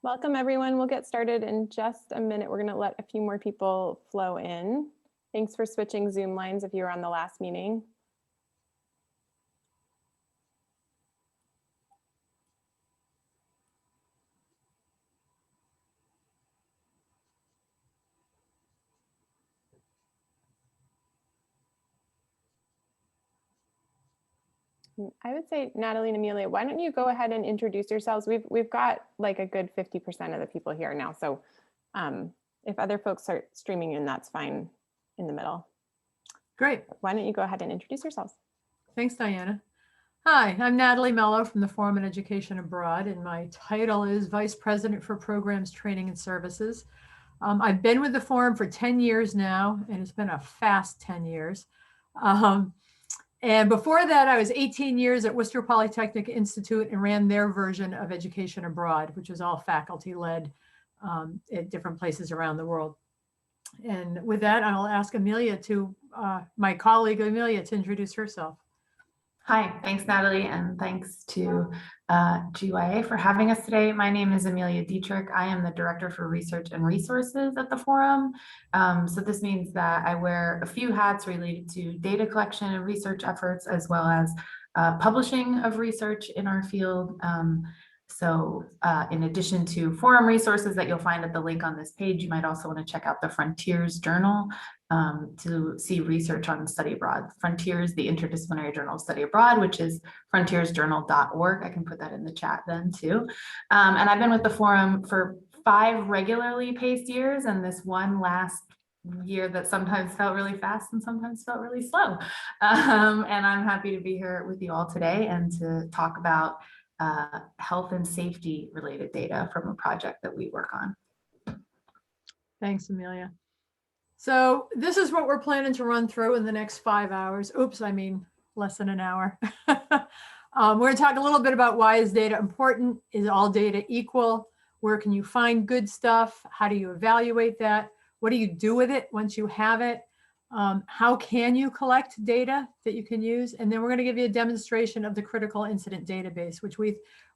Welcome, everyone. We'll get started in just a minute. We're going to let a few more people flow in. Thanks for switching Zoom lines if you were on the last meeting. I would say, Natalie and Amelia, why don't you go ahead and introduce yourselves? We've got like a good 50% of the people here now. So if other folks start streaming in, that's fine in the middle. Great. Why don't you go ahead and introduce yourselves? Thanks, Diana. Hi, I'm Natalie Mello from the Forum on Education Abroad, and my title is Vice President for Programs, Training, and Services. I've been with the Forum for 10 years now, and it's been a fast 10 years. And before that, I was 18 years at Worcester Polytechnic Institute and ran their version of Education Abroad, which was all faculty-led at different places around the world. And with that, I'll ask Amelia my colleague Amelia, to introduce herself. Hi, thanks, Natalie, and thanks to GYA for having us today. My name is Amelia Dietrich. I am the Director for Research and Resources at the Forum. So this means that I wear a few hats related to data collection and research efforts, as well as publishing of research in our field. So in addition to forum resources that you'll find at the link on this page, you might also want to check out the Frontiers Journal to see research on study abroad. Frontiers, the Interdisciplinary Journal of Study Abroad, which is frontiersjournal.org. I can put that in the chat then too. And I've been with the Forum for 5 regularly paced years, and this one last year that sometimes felt really fast and sometimes felt really slow. And I'm happy to be here with you all today and to talk about health and safety related data from a project that we work on. Thanks, Amelia. So this is what we're planning to run through in the next 5 hours. Oops, I mean less than an hour. We're going to talk a little bit about why is data important? Is all data equal? Where can you find good stuff? How do you evaluate that? What do you do with it once you have it? How can you collect data that you can use? And then we're going to give you a demonstration of the critical incident database, which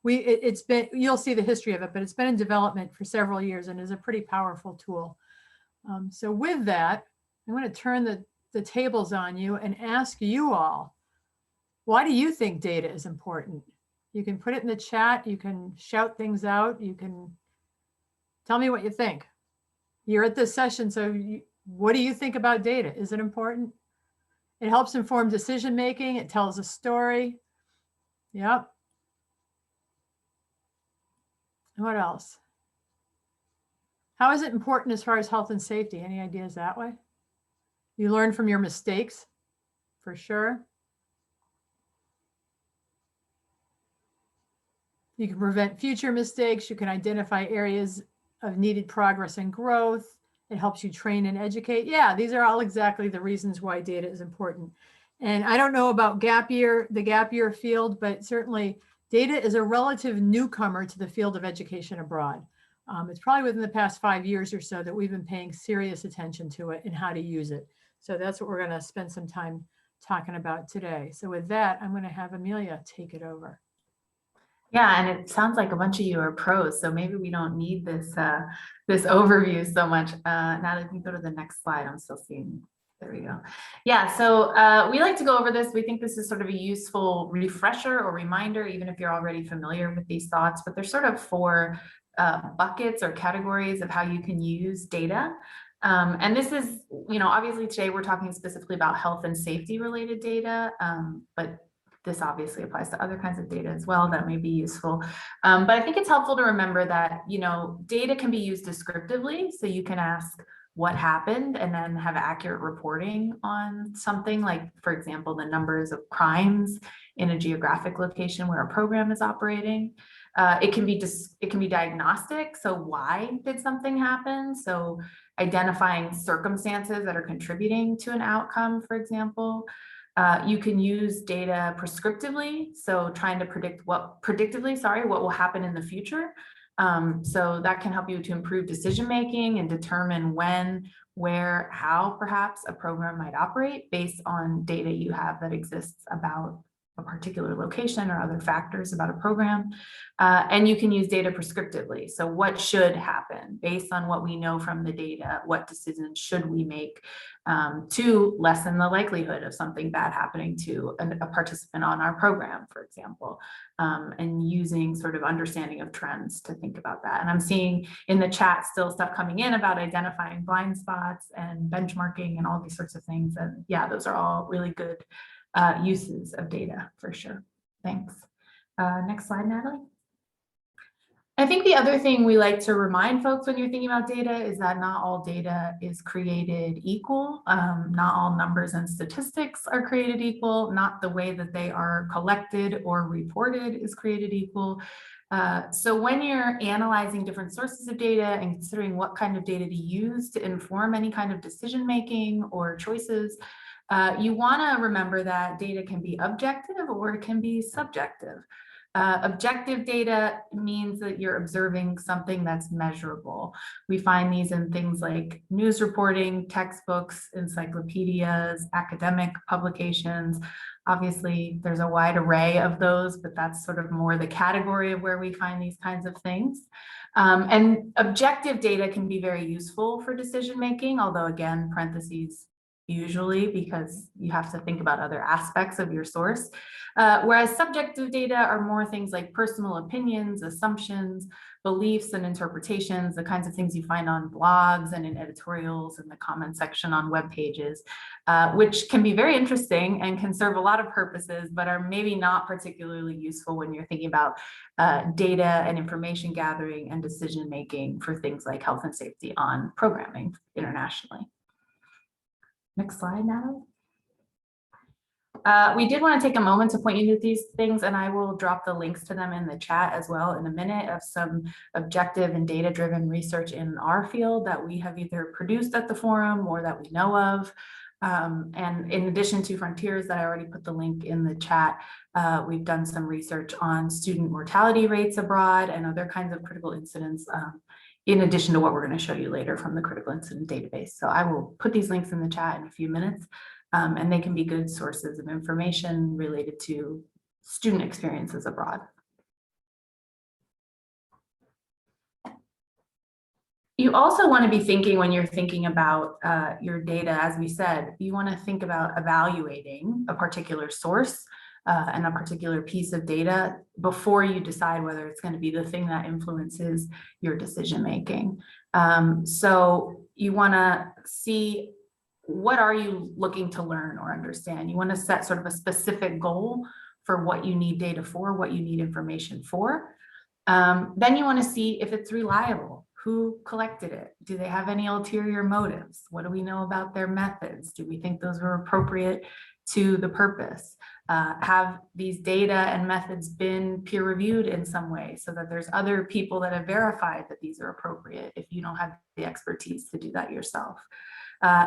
it's been, you'll see the history of it, but it's been in development for several years and is a pretty powerful tool. So with that, I'm going to turn the tables on you and ask you all, why do you think data is important? You can put it in the chat. You can shout things out. You can tell me what you think. You're at this session, so what do you think about data? Is it important? It helps inform decision making. It tells a story. Yep. What else? How is it important as far as health and safety? Any ideas that way? You learn from your mistakes, for sure. You can prevent future mistakes. You can identify areas of needed progress and growth. It helps you train and educate. Yeah, these are all exactly the reasons why data is important. And I don't know about the gap year field, but certainly data is a relative newcomer to the field of education abroad. It's probably within the past 5 years or so that we've been paying serious attention to it and how to use it. So that's what we're going to spend some time talking about today. So with that, I'm going to have Amelia take it over. Yeah, and it sounds like a bunch of you are pros, so maybe we don't need this this overview so much. Now that we go to the next slide, I'm still seeing. There we go. Yeah, so we like to go over this. We think this is sort of a useful refresher or reminder, even if you're already familiar with these thoughts. But there's sort of 4 buckets or categories of how you can use data. And this is, obviously today we're talking specifically about health and safety related data, but this obviously applies to other kinds of data as well that may be useful. But I think it's helpful to remember that, data can be used descriptively. So you can ask what happened and then have accurate reporting on something like, for example, the numbers of crimes in a geographic location where a program is operating. It can be diagnostic. So why did something happen? So identifying circumstances that are contributing to an outcome, for example. You can use data prescriptively, so trying to predict what will happen in the future. So that can help you to improve decision making and determine when, where, how perhaps a program might operate based on data you have that exists about a particular location or other factors about a program. And you can use data prescriptively. So what should happen based on what we know from the data? What decisions should we make to lessen the likelihood of something bad happening to a participant on our program, for example, and using sort of understanding of trends to think about that. And I'm seeing in the chat still stuff coming in about identifying blind spots and benchmarking and all these sorts of things. And yeah, those are all really good uses of data for sure. Thanks. Next slide, Natalie. I think the other thing we like to remind folks when you're thinking about data is that not all data is created equal. Not all numbers and statistics are created equal. Not the way that they are collected or reported is created equal. So when you're analyzing different sources of data and considering what kind of data to use to inform any kind of decision-making or choices, you want to remember that data can be objective or it can be subjective. Objective data means that you're observing something that's measurable. We find these in things like news reporting, textbooks, encyclopedias, academic publications. Obviously, there's a wide array of those, but that's sort of more the category of where we find these kinds of things. And objective data can be very useful for decision making, although again, parentheses, usually, because you have to think about other aspects of your source. Whereas subjective data are more things like personal opinions, assumptions, beliefs, and interpretations, the kinds of things you find on blogs and in editorials in the comment section on web pages, which can be very interesting and can serve a lot of purposes, but are maybe not particularly useful when you're thinking about data and information gathering and decision making for things like health and safety on programming internationally. Next slide, Natalie. We did want to take a moment to point you to these things, and I will drop the links to them in the chat as well in a minute, of some objective and data-driven research in our field that we have either produced at the forum or that we know of. And in addition to Frontiers that I already put the link in the chat, we've done some research on student mortality rates abroad and other kinds of critical incidents, in addition to what we're going to show you later from the critical incident database. So I will put these links in the chat in a few minutes. And they can be good sources of information related to student experiences abroad. You also want to be thinking, when you're thinking about your data, as we said, you want to think about evaluating a particular source and a particular piece of data before you decide whether it's going to be the thing that influences your decision making. So you want to see, what are you looking to learn or understand? You want to set sort of a specific goal for what you need data for, what you need information for. Then you want to see if it's reliable. Who collected it? Do they have any ulterior motives? What do we know about their methods? Do we think those were appropriate to the purpose? Have these data and methods been peer reviewed in some way so that there's other people that have verified that these are appropriate if you don't have the expertise to do that yourself?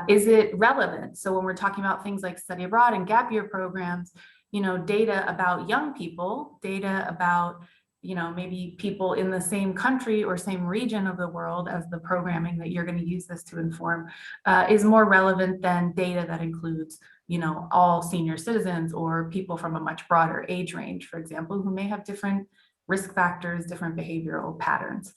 Is it relevant? So when we're talking about things like study abroad and gap year programs, you know, data about young people, data about, you know, maybe people in the same country or same region of the world as the programming that you're going to use this to inform, is more relevant than data that includes, you know, all senior citizens or people from a much broader age range, for example, who may have different risk factors, different behavioral patterns.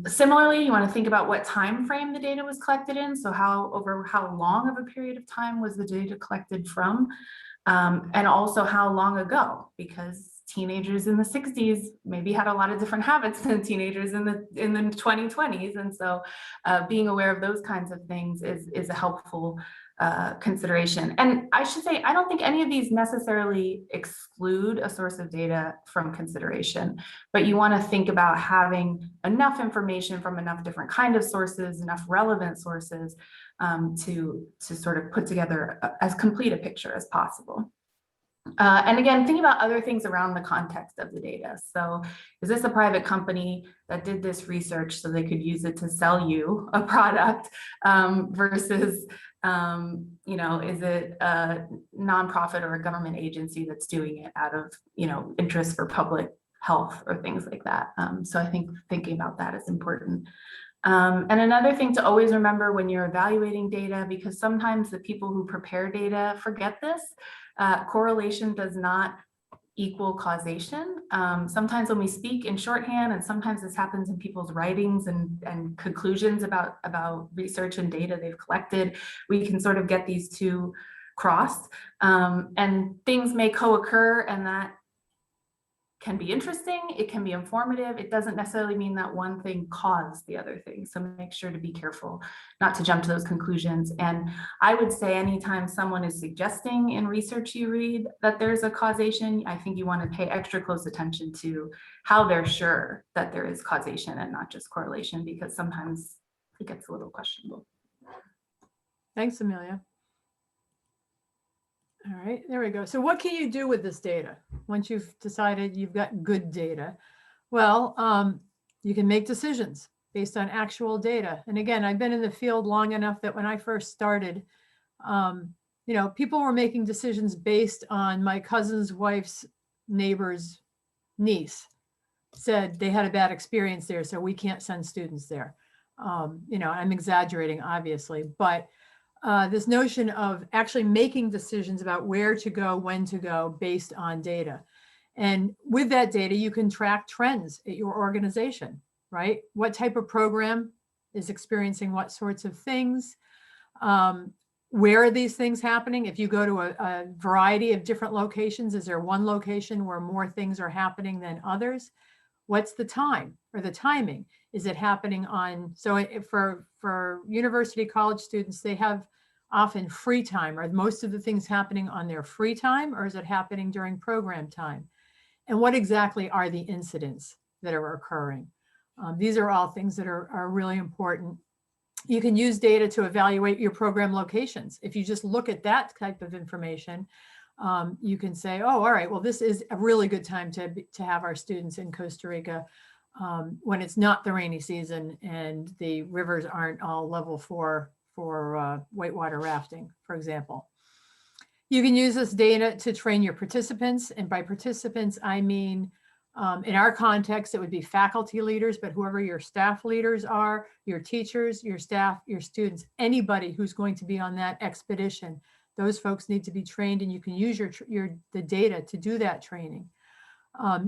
Similarly, you want to think about what time frame the data was collected in. So over how long of a period of time was the data collected from, and also how long ago, because teenagers in the 60s maybe had a lot of different habits than teenagers in the 2020s. And so being aware of those kinds of things is a helpful consideration. And I should say, I don't think any of these necessarily exclude a source of data from consideration, but you want to think about having enough information from enough different kind of sources, enough relevant sources to sort of put together as complete a picture as possible. And again, think about other things around the context of the data. So is this a private company that did this research so they could use it to sell you a product versus, you know, is it a nonprofit or a government agency that's doing it out of, you know, interest for public health or things like that. So I think thinking about that is important. And another thing to always remember when you're evaluating data, because sometimes the people who prepare data forget this, Correlation does not equal causation. Sometimes when we speak in shorthand, and sometimes this happens in people's writings and conclusions about research and data they've collected, we can sort of get these two crossed, and things may co-occur, and that can be interesting, it can be informative. It doesn't necessarily mean that one thing caused the other thing. So make sure to be careful not to jump to those conclusions. And I would say anytime someone is suggesting in research you read that there's a causation, I think you want to pay extra close attention to how they're sure that there is causation and not just correlation, because sometimes it gets a little questionable. Thanks, Amelia. All right, there we go. So what can you do with this data once you've decided you've got good data? Well, you can make decisions based on actual data. And again, I've been in the field long enough that when I first started, you know, people were making decisions based on my cousin's wife's neighbor's niece said they had a bad experience there, so we can't send students there. You know, I'm exaggerating, obviously, but this notion of actually making decisions about where to go, when to go based on data. And with that data, you can track trends at your organization, right? What type of program is experiencing what sorts of things? Where are these things happening? If you go to a variety of different locations, is there one location where more things are happening than others? What's the time or the timing? Is it happening on, so for university college students, they have often free time. Are most of the things happening on their free time, or is it happening during program time? And what exactly are the incidents that are occurring? These are all things that are really important. You can use data to evaluate your program locations. If you just look at that type of information, you can say, oh, all right, well, this is a really good time to have our students in Costa Rica when it's not the rainy season and the rivers aren't all level for whitewater rafting, for example. You can use this data to train your participants. And by participants, I mean, in our context, it would be faculty leaders, but whoever your staff leaders are, your teachers, your staff, your students, anybody who's going to be on that expedition, those folks need to be trained, and you can use the data to do that training.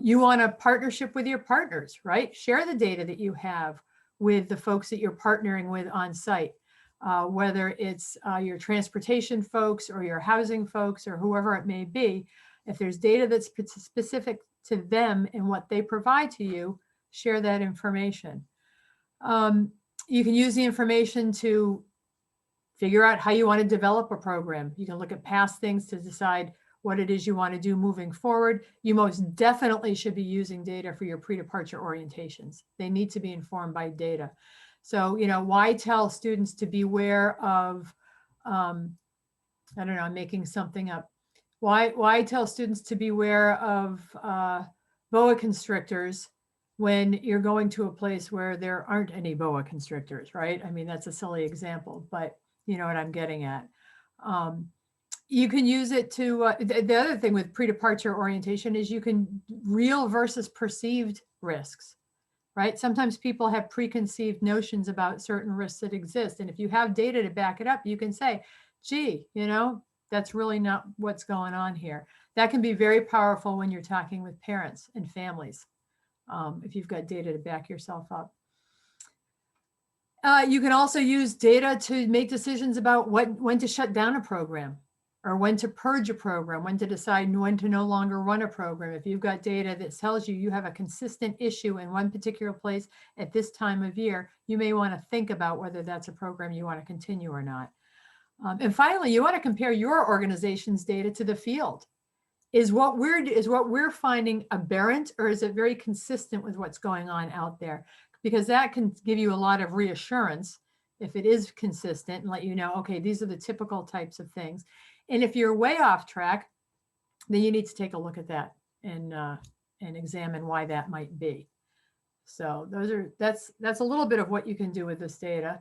You want a partnership with your partners, right? Share the data that you have with the folks that you're partnering with on site, whether it's your transportation folks or your housing folks or whoever it may be. If there's data that's specific to them and what they provide to you, share that information. You can use the information to figure out how you want to develop a program. You can look at past things to decide what it is you want to do moving forward. You most definitely should be using data for your pre-departure orientations. They need to be informed by data. So, you know, why tell students to beware of, I don't know, I'm making something up. Why tell students to beware of boa constrictors when you're going to a place where there aren't any boa constrictors, right? I mean, that's a silly example, but you know what I'm getting at. You can use it to, the other thing with pre-departure orientation is you can real versus perceived risks, right? Sometimes people have preconceived notions about certain risks that exist. And if you have data to back it up, you can say, gee, you know, that's really not what's going on here. That can be very powerful when you're talking with parents and families, if you've got data to back yourself up. You can also use data to make decisions about when to shut down a program or when to purge a program, when to decide when to no longer run a program. If you've got data that tells you you have a consistent issue in one particular place at this time of year, you may want to think about whether that's a program you want to continue or not. And finally, you want to compare your organization's data to the field. Is what we're finding aberrant, or is it very consistent with what's going on out there? Because that can give you a lot of reassurance if it is consistent and let you know, okay, these are the typical types of things. And if you're way off track, then you need to take a look at that and examine why that might be. So that's a little bit of what you can do with this data.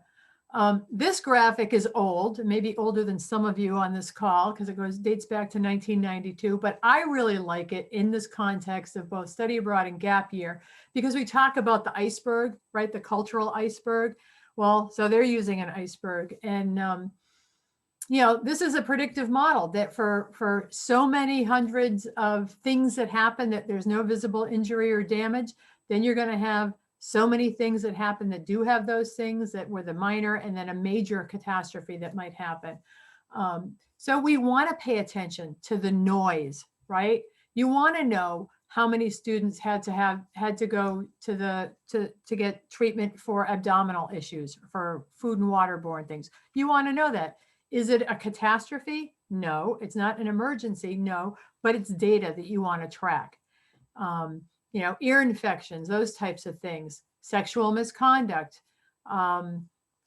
This graphic is old, maybe older than some of you on this call because it dates back to 1992, but I really like it in this context of both study abroad and gap year, because we talk about the iceberg, right? The cultural iceberg. Well, so they're using an iceberg, and you know, this is a predictive model that for so many hundreds of things that happen that there's no visible injury or damage, then you're going to have so many things that happen that do have those things that were the minor, and then a major catastrophe that might happen. So we want to pay attention to the noise, right? You want to know how many students had to go to get treatment for abdominal issues, for food and waterborne things. You want to know that. Is it a catastrophe? No, it's not an emergency. No, but it's data that you want to track. You know, ear infections, those types of things, sexual misconduct,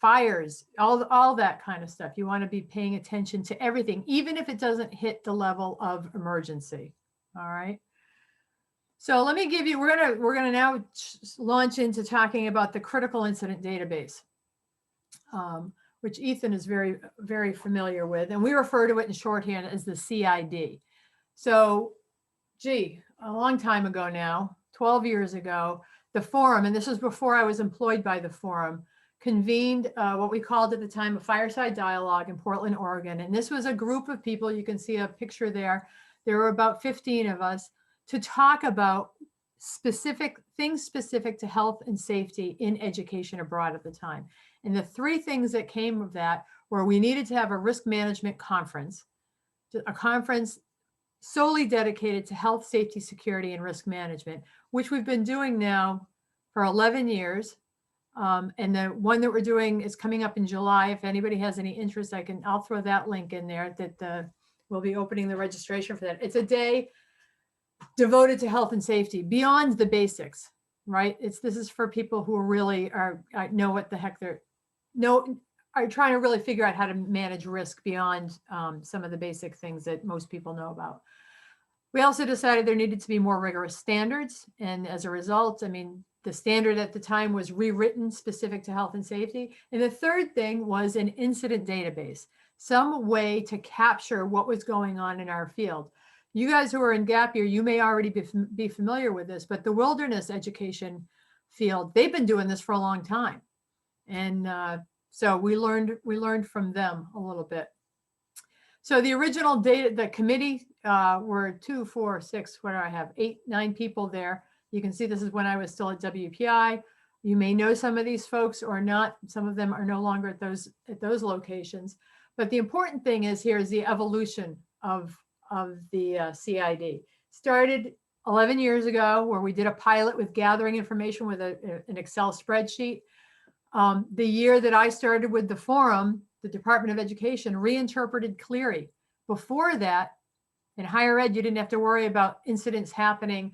fires, all that kind of stuff. You want to be paying attention to everything, even if it doesn't hit the level of emergency. All right. So let me give you, we're gonna now launch into talking about the critical incident database, which Ethan is very, very familiar with, and we refer to it in shorthand as the CID. So, gee, a long time ago now, 12 years ago, the forum, and this was before I was employed by the forum, convened what we called at the time a fireside dialogue in Portland, Oregon. And this was a group of people, you can see a picture there. There were about 15 of us to talk about specific things specific to health and safety in education abroad at the time. And the three things that came of that were we needed to have a risk management conference, a conference solely dedicated to health, safety, security, and risk management, which we've been doing now for 11 years. And the one that we're doing is coming up in July. If anybody has any interest, I'll throw that link in there that we'll be opening the registration for that. It's a day devoted to health and safety beyond the basics, right? This is for people who really know what the heck are trying to really figure out how to manage risk beyond some of the basic things that most people know about. We also decided there needed to be more rigorous standards. And as a result, I mean, the standard at the time was rewritten specific to health and safety. And the third thing was an incident database, some way to capture what was going on in our field. You guys who are in gap year, you may already be familiar with this, but the wilderness education field, they've been doing this for a long time. And so we learned from them a little bit. So the original data, the committee were 2, 4, 6, what do I have? 8, 9 people there. You can see this is when I was still at WPI. You may know some of these folks or not. Some of them are no longer at those locations. But the important thing is here is the evolution of the CID. Started 11 years ago where we did a pilot with gathering information with an Excel spreadsheet. The year that I started with the forum, the Department of Education reinterpreted Clery. Before that, in higher ed, you didn't have to worry about incidents happening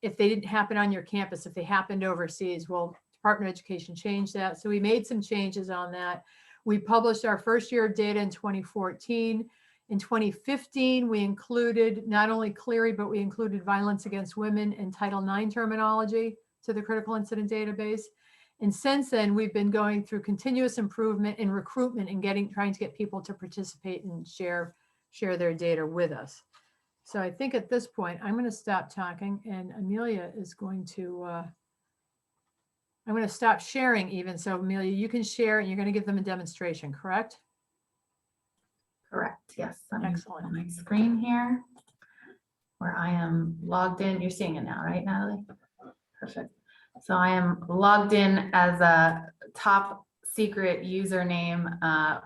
if they didn't happen on your campus, if they happened overseas. Well, Department of Education changed that. So we made some changes on that. We published our first year of data in 2014. In 2015, we included not only Clery, but we included violence against women and Title IX terminology to the critical incident database. And since then, we've been going through continuous improvement in recruitment and trying to get people to participate and share their data with us. So I think at this point, I'm going to stop talking, and Amelia is going to, I'm going to stop sharing even. So Amelia, you can share and you're going to give them a demonstration, correct? Correct. Yes. Excellent. On my screen here where I am logged in. You're seeing it now, right, Natalie? Perfect. So I am logged in as a top secret username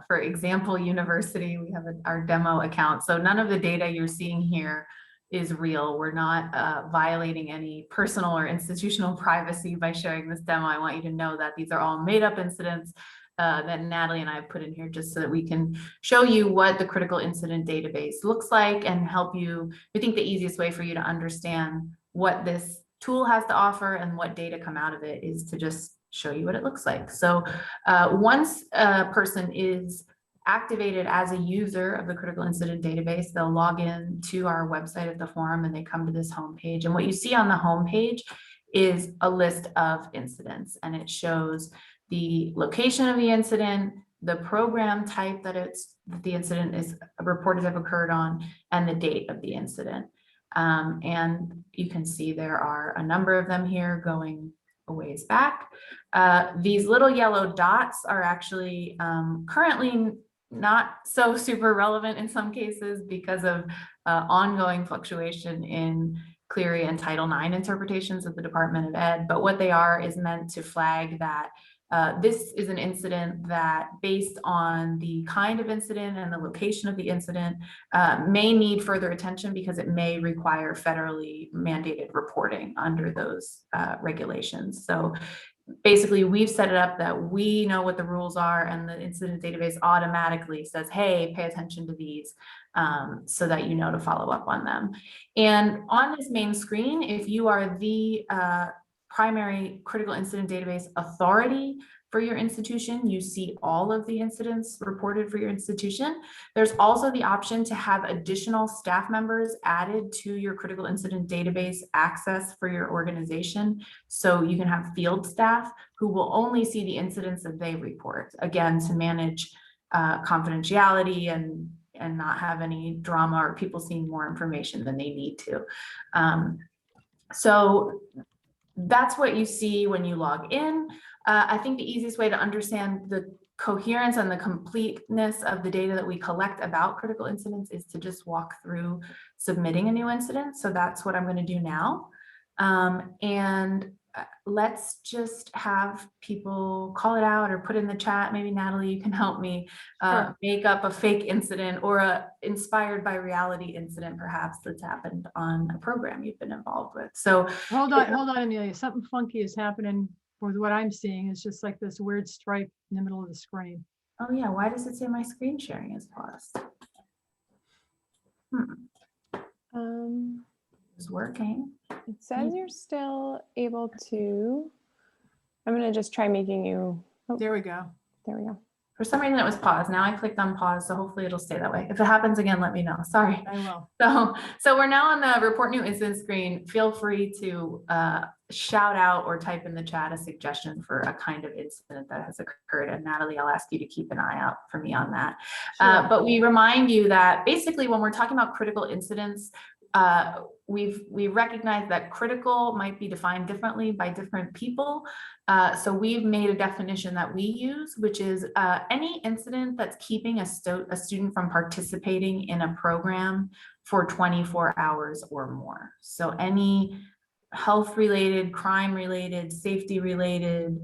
for Example University. We have our demo account. So none of the data you're seeing here is real. We're not violating any personal or institutional privacy by sharing this demo. I want you to know that these are all made up incidents that Natalie and I have put in here just so that we can show you what the critical incident database looks like and help you. I think the easiest way for you to understand what this tool has to offer and what data come out of it is to just show you what it looks like. So once a person is activated as a user of the critical incident database, they'll log in to our website at the forum and they come to this homepage. And what you see on the homepage is a list of incidents, and it shows the location of the incident, the program type that the incident is reported to have occurred on, and the date of the incident. And you can see there are a number of them here going a ways back. These little yellow dots are actually currently not so super relevant in some cases because of ongoing fluctuation in Clery and Title IX interpretations of the Department of Ed. But what they are is meant to flag that this is an incident that, based on the kind of incident and the location of the incident, may need further attention because it may require federally mandated reporting under those regulations. So basically, we've set it up that we know what the rules are, and the incident database automatically says, hey, pay attention to these, so that you know to follow up on them. And on this main screen, if you are the primary critical incident database authority for your institution, you see all of the incidents reported for your institution. There's also the option to have additional staff members added to your critical incident database access for your organization. So you can have field staff who will only see the incidents that they report, again, to manage confidentiality and not have any drama or people seeing more information than they need to. So that's what you see when you log in. I think the easiest way to understand the coherence and the completeness of the data that we collect about critical incidents is to just walk through submitting a new incident. So that's what I'm going to do now. And let's just have people call it out or put in the chat. Maybe Natalie, you can help me Sure. make up a fake incident or a inspired by reality incident, perhaps, that's happened on a program you've been involved with. So Hold on, Amelia. Something funky is happening with what I'm seeing. It's just like this weird stripe in the middle of the screen. oh yeah, why does it say my screen sharing is paused? It's working. It says you're still able to. I'm going to just try making you. Oh, There we go. there we go. For some reason it was paused. Now I clicked on pause, so hopefully it'll stay that way. If it happens again, let me know. Sorry. I will. So we're now on the report new incident screen. Feel free to shout out or type in the chat a suggestion for a kind of incident that has occurred. And Natalie, I'll ask you to keep an eye out for me on that. Sure. But we remind you that basically when we're talking about critical incidents, we recognize that critical might be defined differently by different people. So we've made a definition that we use, which is any incident that's keeping a student from participating in a program for 24 hours or more. So any health related, crime related, safety related,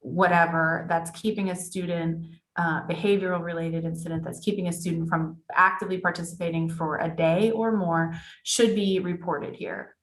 whatever, that's keeping a student, behavioral related incident that's keeping a student from actively participating for a day or more should be reported here.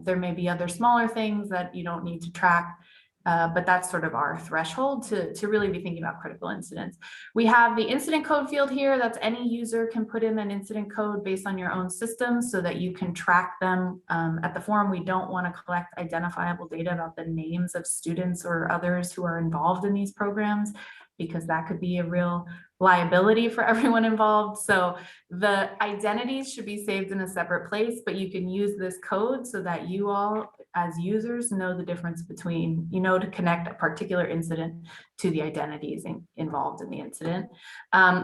There may be other smaller things that you don't need to track, but that's sort of our threshold to really be thinking about critical incidents. We have the incident code field here. That's any user can put in an incident code based on your own system so that you can track them. At the forum, we don't want to collect identifiable data about the names of students or others who are involved in these programs, because that could be a real liability for everyone involved. So the identities should be saved in a separate place, but you can use this code so that you all as users know the difference between, to connect a particular incident to the identities involved in the incident.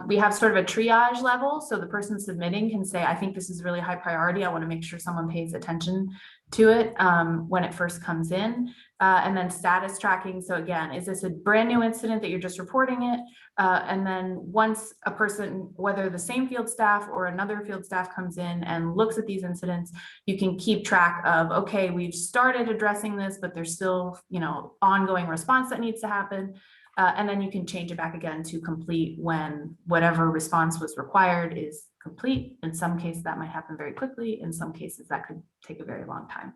We have sort of a triage level. So the person submitting can say, I think this is really high priority. I want to make sure someone pays attention to it when it first comes in. And then status tracking. So again, is this a brand new incident that you're just reporting it? And then once a person, whether the same field staff or another field staff comes in and looks at these incidents, you can keep track of, okay, we've started addressing this, but there's still, ongoing response that needs to happen. And then you can change it back again to complete when whatever response was required is complete. In some cases that might happen very quickly. In some cases that could take a very long time.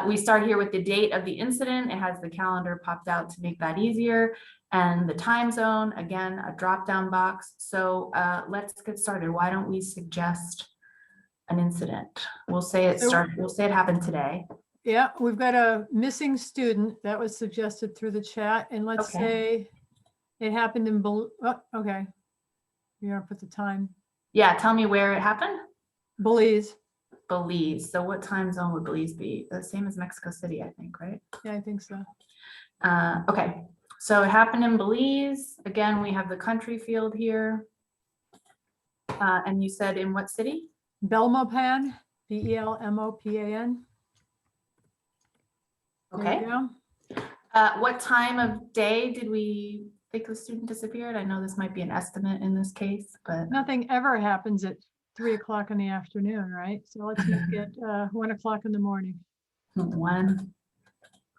We start here with the date of the incident. It has the calendar popped out to make that easier. And the time zone, again, a drop-down box. So let's get started. Why don't we suggest an incident? We'll say it started, we'll say it happened today. Yeah, we've got a missing student that was suggested through the chat. And let's say it happened in, okay. You're gonna put the time. Yeah, tell me where it happened. Belize. Belize. So what time zone would Belize be? The same as Mexico City, I think, right? Yeah, I think so. Okay, so it happened in Belize. Again, we have the country field here. And you said in what city? Belmopan, Belmopan. Okay. What time of day did we think the student disappeared? I know this might be an estimate in this case, but Nothing ever happens at 3 o'clock in the afternoon, right? So let's make it 1 o'clock in the morning. 1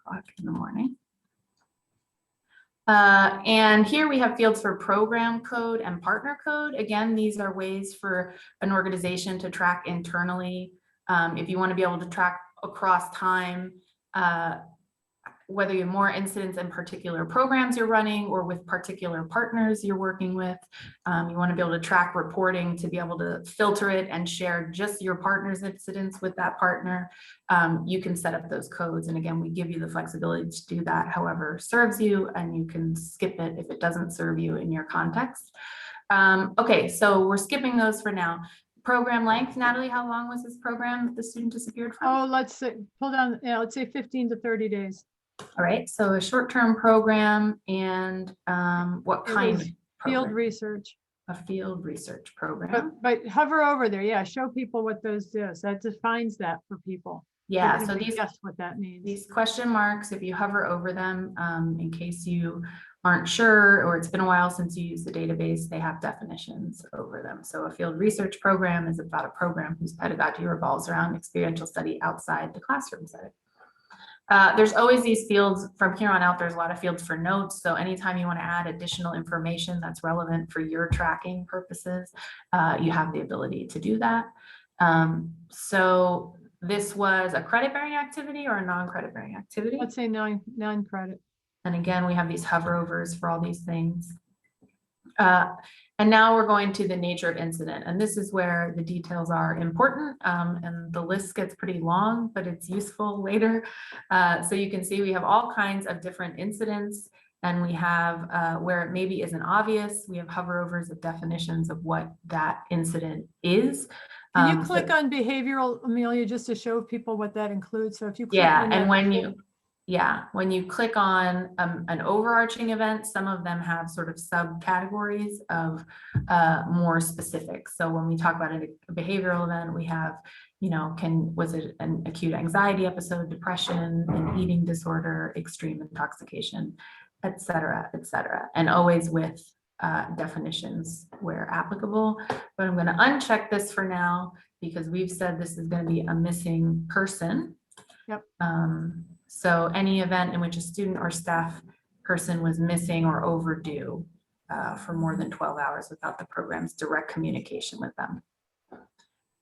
o'clock in the morning. And here we have fields for program code and partner code. Again, these are ways for an organization to track internally. If you want to be able to track across time, whether you have more incidents in particular programs you're running or with particular partners you're working with, you want to be able to track reporting to be able to filter it and share just your partner's incidents with that partner. You can set up those codes. And again, we give you the flexibility to do that however serves you, and you can skip it if it doesn't serve you in your context. Okay, so we're skipping those for now. Program length, Natalie, how long was this program that the student disappeared from? Oh, let's say, pull down, yeah, let's say 15 to 30 days. All right, so a short-term program and what It kind was of Field program? research. A field research program. But hover over there. Yeah, show people what those do. So that defines that for people. Yeah, They so can these guess what that means. question marks, if you hover over them, in case you aren't sure or it's been a while since you used the database, they have definitions over them. So a field research program is about a program whose pedagogy revolves around experiential study outside the classroom setting. There's always these fields from here on out. There's a lot of fields for notes. So anytime you want to add additional information that's relevant for your tracking purposes, you have the ability to do that. So this was a credit bearing activity or a non-credit bearing activity. Let's say nine credit. And again, we have these hoverovers for all these things. And now we're going to the nature of incident. And this is where the details are important. And the list gets pretty long, but it's useful later. So you can see we have all kinds of different incidents, and we have where it maybe isn't obvious, we have hoverovers of definitions of what that incident is. Can you click on behavioral, Amelia, just to show people what that includes? So if you click yeah, on and that, when you click on an overarching event, some of them have sort of subcategories of more specific. So when we talk about a behavioral event, we have, you know, was it an acute anxiety episode, depression, an eating disorder, extreme intoxication, et cetera, and always with definitions where applicable. But I'm going to uncheck this for now because we've said this is going to be a missing person. Yep. So any event in which a student or staff person was missing or overdue for more than 12 hours without the program's direct communication with them.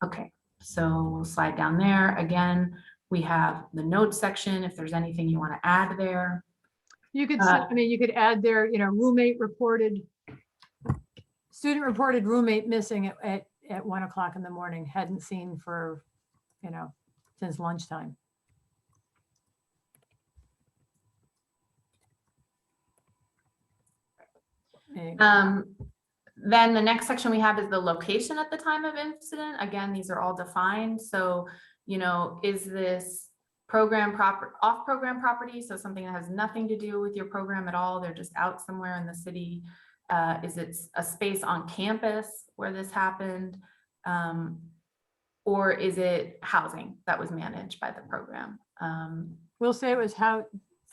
Okay, so we'll slide down there. Again, we have the notes section. If there's anything you want to add there. you could, I mean, you could add there, you know, student reported roommate missing at 1 o'clock in the morning, hadn't seen for, you know, since lunchtime. Then the next section we have is the location at the time of incident. Again, these are all defined. So, you know, is this program off program property? So something that has nothing to do with your program at all. They're just out somewhere in the city. Is it a space on campus where this happened? Or is it housing that was managed by the program? We'll say it was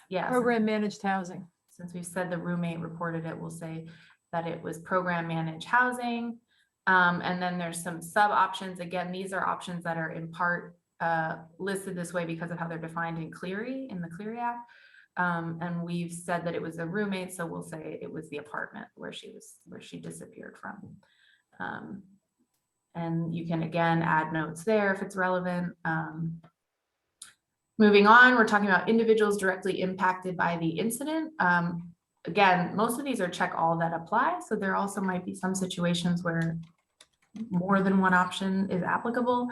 Yeah. program managed housing. Since we've said the roommate reported it, we'll say that it was program managed housing. And then there's some sub options. Again, these are options that are in part listed this way because of how they're defined in Clery, in the Clery Act. And we've said that it was a roommate, so we'll say it was the apartment where she disappeared from. And you can again add notes there if it's relevant. Moving on, we're talking about individuals directly impacted by the incident. Again, most of these are check all that apply. So there also might be some situations where more than one option is applicable.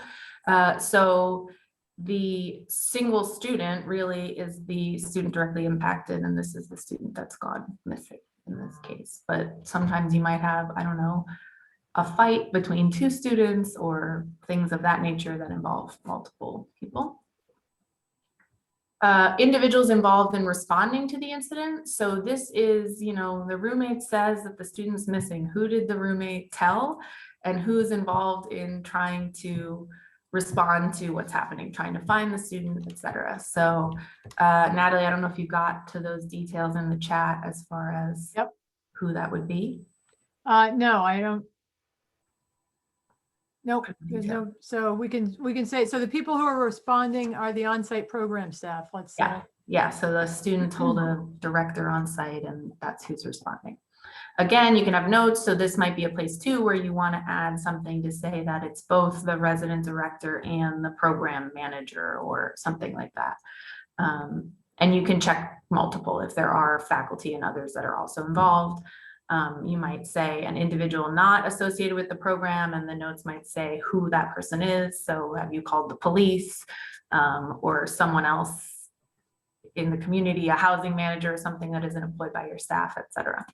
So the single student really is the student directly impacted, and this is the student that's gone missing in this case. But sometimes you might have, I don't know, a fight between two students or things of that nature that involve multiple people. Individuals involved in responding to the incident. So this is, you know, the roommate says that the student's missing. Who did the roommate tell? And who's involved in trying to respond to what's happening, trying to find the student, et cetera. So Natalie, I don't know if you got to those details in the chat as far as. Yep. who that would be? No, I don't. Nope, there's Detail. no, so we can say, so the people who are responding are the on-site program staff, let's say. Yeah, yeah, so the student told a director on site and that's who's responding. Again, you can have notes, so this might be a place too where you want to add something to say that it's both the resident director and the program manager or something like that. And you can check multiple if there are faculty and others that are also involved. You might say an individual not associated with the program, and the notes might say who that person is. So have you called the police or someone else in the community, a housing manager or something that isn't employed by your staff, et cetera.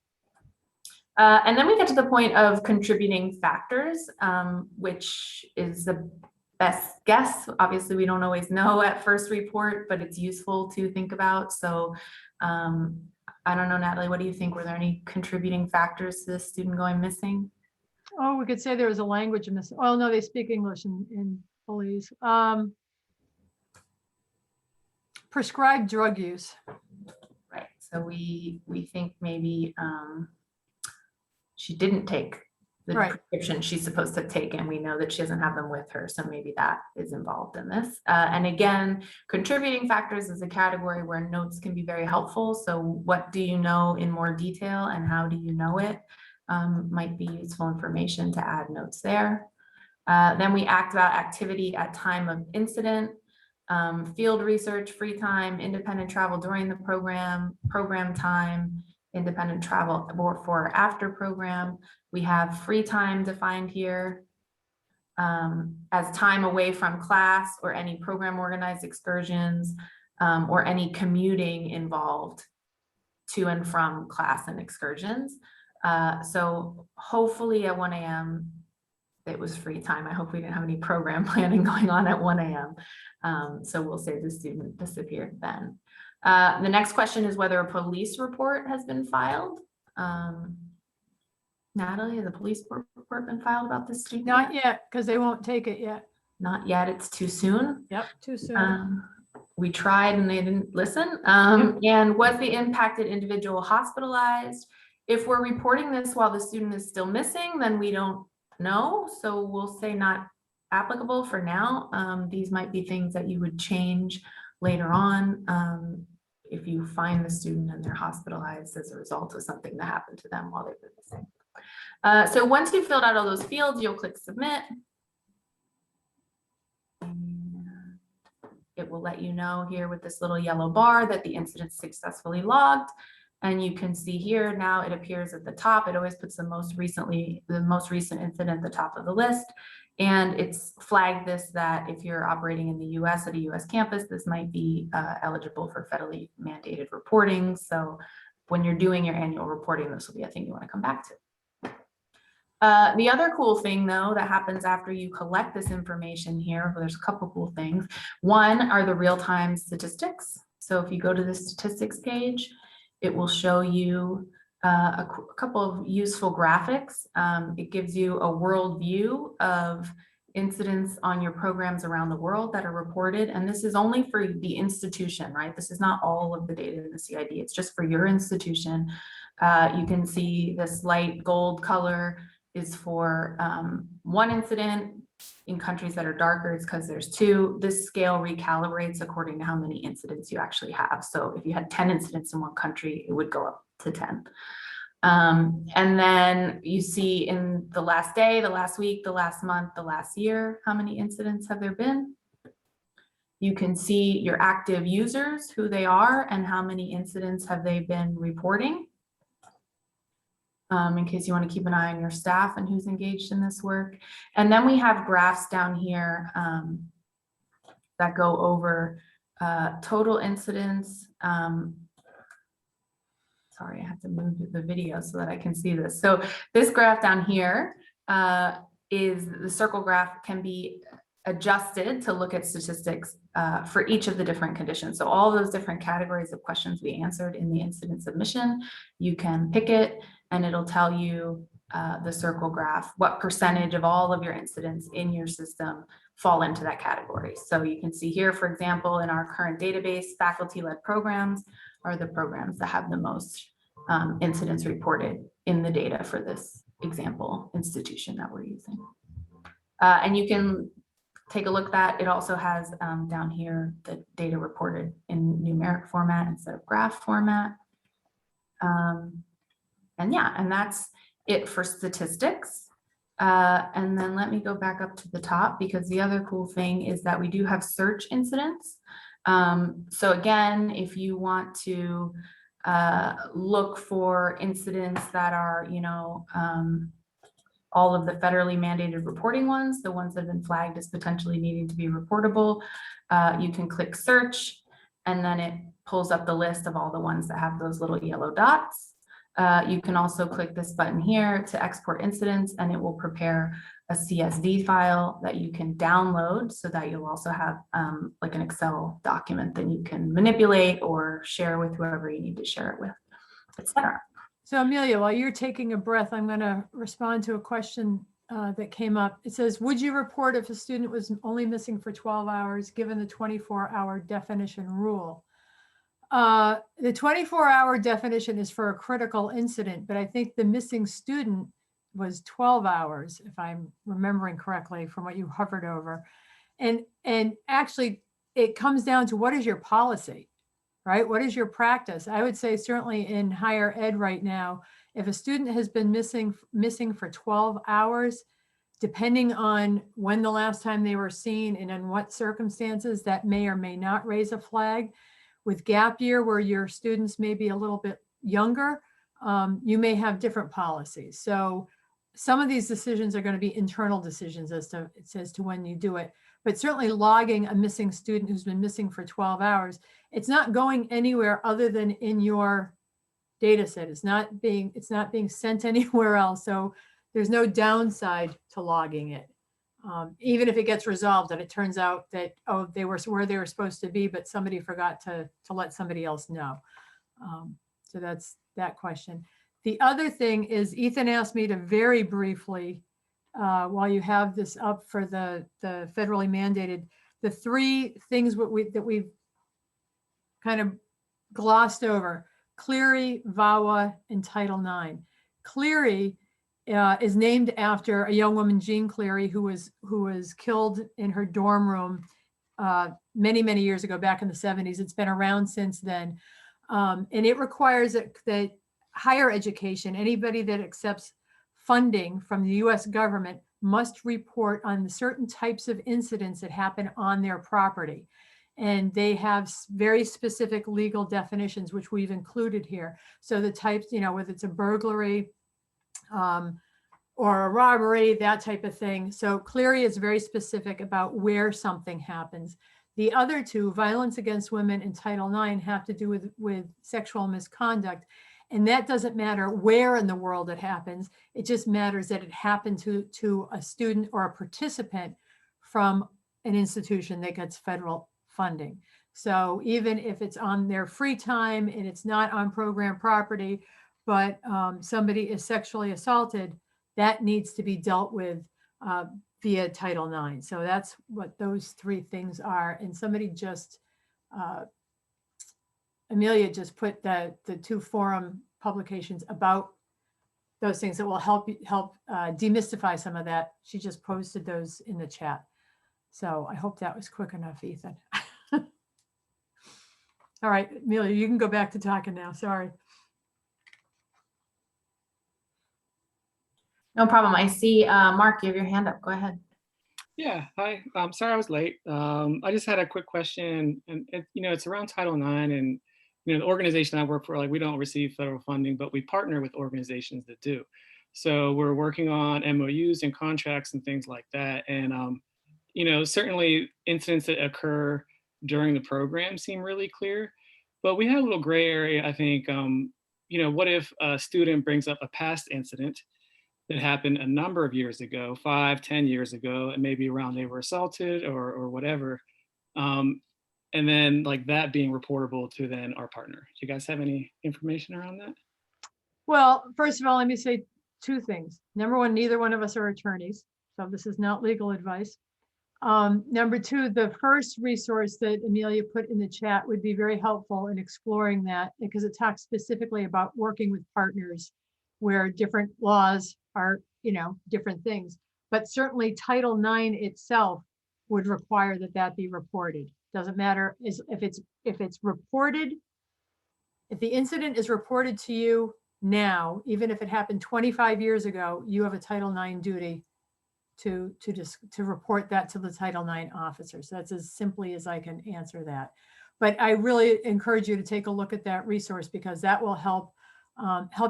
And then we get to the point of contributing factors, which is the best guess. Obviously, we don't always know at first report, but it's useful to think about. So I don't know, Natalie, what do you think? Were there any contributing factors to this student going missing? Oh, we could say there was a language in this. Oh, no, they speak English in Belize. Prescribed drug use. Right, so we think maybe she didn't take the Right. prescription she's supposed to take, and we know that she doesn't have them with her, so maybe that is involved in this. And again, contributing factors is a category where notes can be very helpful. So what do you know in more detail and how do you know it might be useful information to add notes there. Then we act about activity at time of incident, field research, free time, independent travel during the program, program time, independent travel before or after program. We have free time defined here as time away from class or any program organized excursions or any commuting involved to and from class and excursions. So hopefully at 1 a.m. it was free time. I hope we didn't have any program planning going on at 1 a.m. So we'll say the student disappeared then. The next question is whether a police report has been filed. Natalie, has a police report been filed about this student? Not yet, because they won't take it yet. Not yet, it's too soon. Yep, too soon. We tried and they didn't listen. And was the impacted individual hospitalized? If we're reporting this while the student is still missing, then we don't know. So we'll say not applicable for now. These might be things that you would change later on if you find the student and they're hospitalized as a result of something that happened to them while they were missing. So once you've filled out all those fields, you'll click submit. And it will let you know here with this little yellow bar that the incident successfully logged. And you can see here now it appears at the top. It always puts the most recent incident at the top of the list. And it's flagged this that if you're operating in the US at a US campus, this might be eligible for federally mandated reporting. So when you're doing your annual reporting, this will be a thing you want to come back to. The other cool thing though that happens after you collect this information here, there's a couple cool things. One are the real-time statistics. So if you go to the statistics page, it will show you a couple of useful graphics. It gives you a world view of incidents on your programs around the world that are reported. And this is only for the institution, right? This is not all of the data in the CID. It's just for your institution. You can see this light gold color is for one incident. In countries that are darker, it's because there's two. This scale recalibrates according to how many incidents you actually have. So if you had 10 incidents in one country, it would go up to 10. And then you see in the last day, the last week, the last month, the last year, how many incidents have there been? You can see your active users, who they are, and how many incidents have they been reporting. In case you want to keep an eye on your staff and who's engaged in this work. And then we have graphs down here that go over total incidents. Sorry, I have to move the video so that I can see this. So this graph down here is the circle graph can be adjusted to look at statistics for each of the different conditions. So all those different categories of questions we answered in the incident submission, you can pick it and it'll tell you the circle graph, what percentage of all of your incidents in your system fall into that category. So you can see here, for example, in our current database, faculty-led programs are the programs that have the most incidents reported in the data for this example institution that we're using. And you can take a look at that. It also has down here the data reported in numeric format instead of graph format. And yeah, and that's it for statistics. And then let me go back up to the top, because the other cool thing is that we do have search incidents. So again, if you want to look for incidents that are, you know, all of the federally mandated reporting ones, the ones that have been flagged as potentially needing to be reportable, you can click search, and then it pulls up the list of all the ones that have those little yellow dots. You can also click this button here to export incidents, and it will prepare a CSV file that you can download, so that you'll also have like an Excel document that you can manipulate or share with whoever you need to share it with, etc. So Amelia, while you're taking a breath, I'm going to respond to a question that came up. It says, would you report if a student was only missing for 12 hours, given the 24-hour definition rule? The 24-hour definition is for a critical incident, but I think the missing student was 12 hours, if I'm remembering correctly from what you hovered over. And actually, it comes down to, what is your policy, right? What is your practice? I would say certainly in higher ed right now, if a student has been missing for 12 hours, depending on when the last time they were seen and in what circumstances, that may or may not raise a flag. With gap year, where your students may be a little bit younger, you may have different policies. So some of these decisions are going to be internal decisions as to when you do it. But certainly logging a missing student who's been missing for 12 hours, it's not going anywhere other than in your data set. It's not being sent anywhere else. So there's no downside to logging it. Even if it gets resolved and it turns out that, oh, they were where they were supposed to be, but somebody forgot to let somebody else know. So that's that question. The other thing is, Ethan asked me to very briefly, while you have this up for the federally mandated, the three things that we've kind of glossed over: Clery, VAWA, and Title IX. Clery is named after a young woman, Jean Clery, who was killed in her dorm room many, many years ago, back in the 70s. It's been around since then. And it requires that higher education, anybody that accepts funding from the US government, must report on the certain types of incidents that happen on their property. And they have very specific legal definitions, which we've included here. So the types, you know, whether it's a burglary, or a robbery, that type of thing. So Clery is very specific about where something happens. The other two, violence against women and Title IX, have to do with sexual misconduct. And that doesn't matter where in the world it happens. It just matters that it happened to a student or a participant from an institution that gets federal funding. So even if it's on their free time and it's not on program property, but somebody is sexually assaulted, that needs to be dealt with via Title IX. So that's what those three things are. And somebody just, Amelia just put the two forum publications about those things that will help demystify some of that. She just posted those in the chat. So I hope that was quick enough, Ethan. All right, Amelia, you can go back to talking now. Sorry. No problem. I see, Mark, you have your hand up. Go ahead. Yeah, hi. Sorry I was late. I just had a quick question, and it's around Title IX, and the organization I work for, like, we don't receive federal funding, but we partner with organizations that do. So we're working on MOUs and contracts and things like that. And certainly incidents that occur during the program seem really clear, but we have a little gray area, I think. What if a student brings up a past incident that happened a number of years ago, 5, 10 years ago, and maybe around they were assaulted or whatever. And then like that being reportable to then our partner. Do you guys have any information around that? Well, first of all, let me say two things. Number one, neither one of us are attorneys, so this is not legal advice. Number two, the first resource that Amelia put in the chat would be very helpful in exploring that, because it talks specifically about working with partners where different laws are, different things. But certainly Title IX itself would require that that be reported. Doesn't matter if it's reported, if the incident is reported to you now, even if it happened 25 years ago, you have a Title IX duty to report that to the Title IX officers. So that's as simply as I can answer that. But I really encourage you to take a look at that resource, because that will help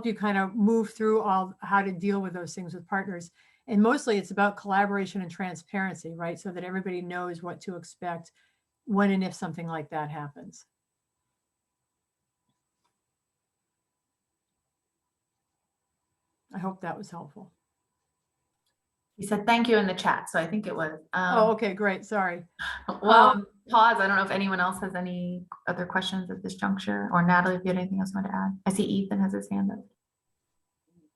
you kind of move through how to deal with those things with partners. And mostly it's about collaboration and transparency, right? So that everybody knows what to expect when and if something like that happens. I hope that was helpful. You said thank you in the chat, so I think it was. Oh, okay, great. Sorry. Well, pause. I don't know if anyone else has any other questions at this juncture, or Natalie, if you had anything else you want to add. I see Ethan has his hand up.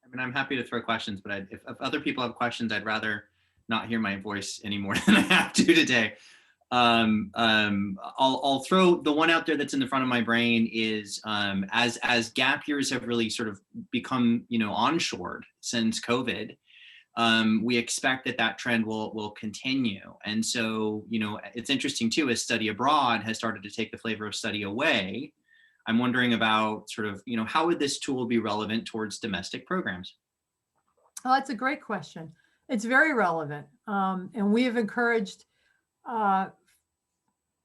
I mean, I'm happy to throw questions, but if other people have questions, I'd rather not hear my voice any more than I have to today. I'll throw the one out there that's in the front of my brain is as gap years have really sort of become, onshored since COVID. We expect that trend will continue. And so, it's interesting too, as study abroad has started to take the flavor of study away. I'm wondering about sort of, how would this tool be relevant towards domestic programs? Oh, that's a great question. It's very relevant. And we have encouraged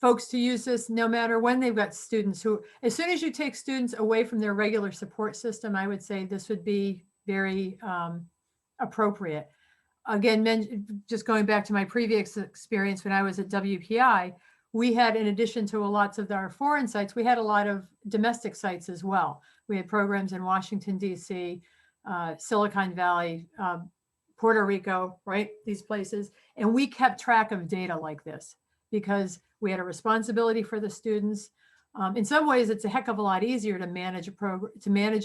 folks to use this no matter when they've got students who, as soon as you take students away from their regular support system, I would say this would be very appropriate. Again, just going back to my previous experience when I was at WPI, we had, in addition to lots of our foreign sites, we had a lot of domestic sites as well. We had programs in Washington, D.C., Silicon Valley, Puerto Rico, right? These places. And we kept track of data like this because we had a responsibility for the students. In some ways, it's a heck of a lot easier to manage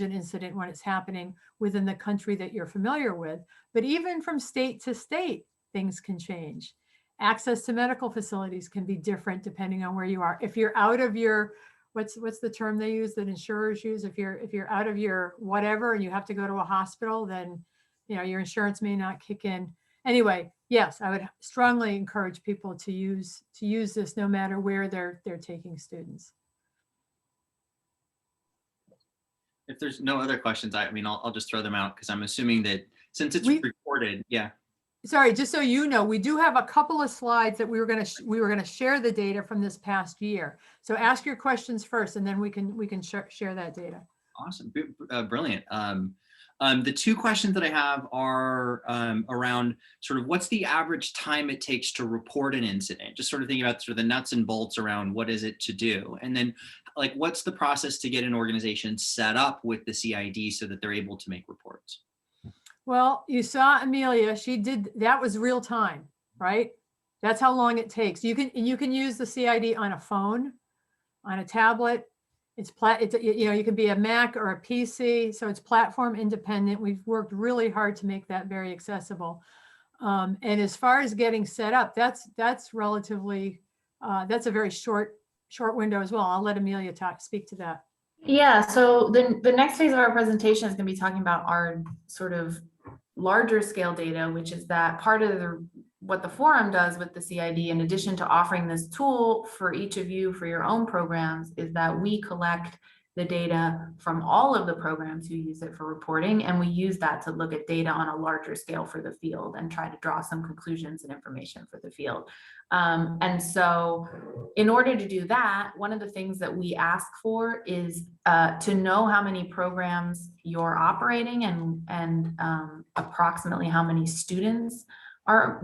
an incident when it's happening within the country that you're familiar with. But even from state to state, things can change. Access to medical facilities can be different depending on where you are. If you're out of your, what's the term they use that insurers use? If you're out of your whatever and you have to go to a hospital, then your insurance may not kick in. Anyway, yes, I would strongly encourage people to use this no matter where they're taking students. If there's no other questions, I'll just throw them out because I'm assuming that since it's recorded, yeah. Sorry, just so you know, we do have a couple of slides that we were going to share the data from this past year. So ask your questions first, and then we can share that data. Awesome, brilliant. The two questions that I have are around sort of what's the average time it takes to report an incident, just sort of thinking about sort of the nuts and bolts around what is it to do, and then like what's the process to get an organization set up with the CID so that they're able to make reports. Well, you saw Amelia, she did, that was real time, right? That's how long it takes. You can use the CID on a phone, on a tablet. You can be a Mac or a PC, so it's platform independent. We've worked really hard to make that very accessible. And as far as getting set up, that's relatively, that's a very short window as well. I'll let Amelia speak to that. Yeah, so the next phase of our presentation is going to be talking about our sort of larger scale data, which is that part of what the forum does with the CID, in addition to offering this tool for each of you for your own programs, is that we collect the data from all of the programs who use it for reporting, and we use that to look at data on a larger scale for the field and try to draw some conclusions and information for the field. And so in order to do that, one of the things that we ask for is to know how many programs you're operating and approximately how many students are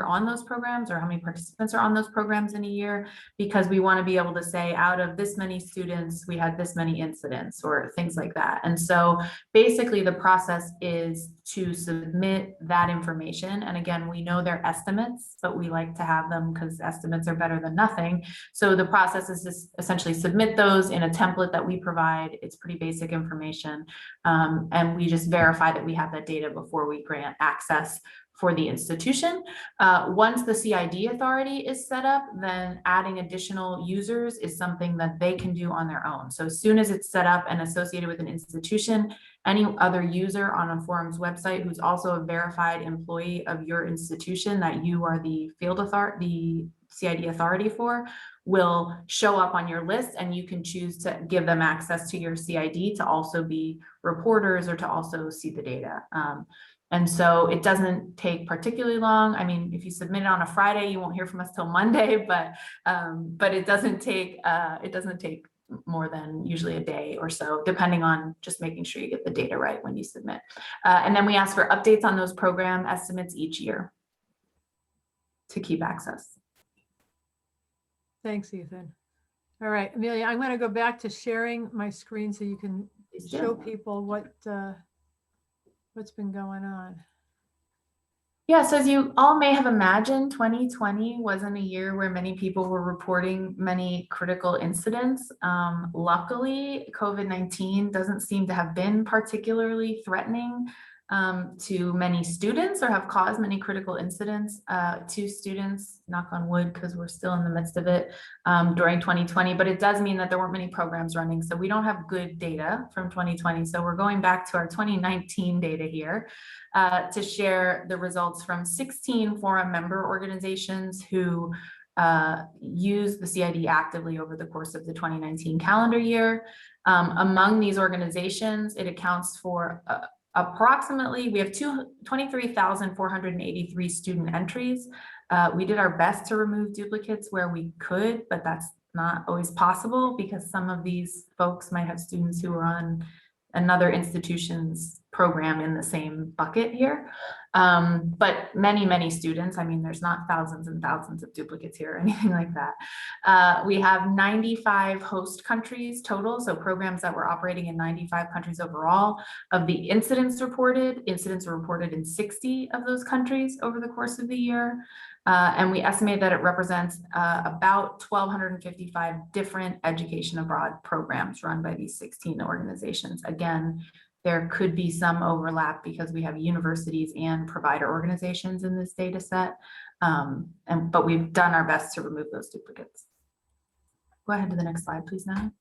on those programs, or how many participants are on those programs in a year, because we want to be able to say out of this many students, we had this many incidents or things like that. And so basically the process is to submit that information. And again, we know they're estimates, but we like to have them because estimates are better than nothing. So the process is just essentially submit those in a template that we provide. It's pretty basic information. And we just verify that we have that data before we grant access for the institution. Once the CID authority is set up, then adding additional users is something that they can do on their own. So as soon as it's set up and associated with an institution, any other user on a forum's website who's also a verified employee of your institution that you are the field authority, the CID authority for, will show up on your list, and you can choose to give them access to your CID to also be reporters or to also see the data. And so it doesn't take particularly long. I mean, if you submit it on a Friday, you won't hear from us till Monday, but it doesn't take more than usually a day or so, depending on just making sure you get the data right when you submit. And then we ask for updates on those program estimates each year to keep access. Thanks, Ethan. All right, Amelia, I'm going to go back to sharing my screen so you can show people what's been going on. Yeah, so as you all may have imagined, 2020 wasn't a year where many people were reporting many critical incidents. Luckily, COVID-19 doesn't seem to have been particularly threatening to many students or have caused many critical incidents to students, knock on wood, because we're still in the midst of it during 2020, but it does mean that there weren't many programs running. So we don't have good data from 2020. So we're going back to our 2019 data here to share the results from 16 forum member organizations who use the CID actively over the course of the 2019 calendar year. Among these organizations, it accounts for approximately, we have 23,483 student entries. We did our best to remove duplicates where we could, but that's not always possible because some of these folks might have students who are on another institution's program in the same bucket here. But many students, I mean, there's not thousands and thousands of duplicates here or anything like that. We have 95 host countries total, so programs that were operating in 95 countries overall. Of the incidents were reported in 60 of those countries over the course of the year. And we estimate that it represents about 1,255 different education abroad programs run by these 16 organizations. Again, there could be some overlap because we have universities and provider organizations in this data set, but we've done our best to remove those duplicates. Go ahead to the next slide, please, now.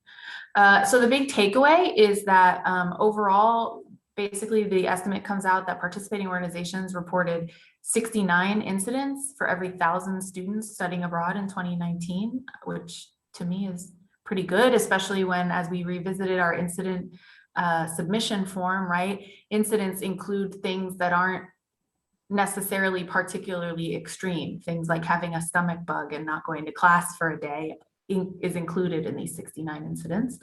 So the big takeaway is that overall, basically the estimate comes out that participating organizations reported 69 incidents for every 1,000 students studying abroad in 2019, which to me is pretty good, especially when, as we revisited our incident submission form, right? Incidents include things that aren't necessarily particularly extreme. Things like having a stomach bug and not going to class for a day is included in these 69 incidents.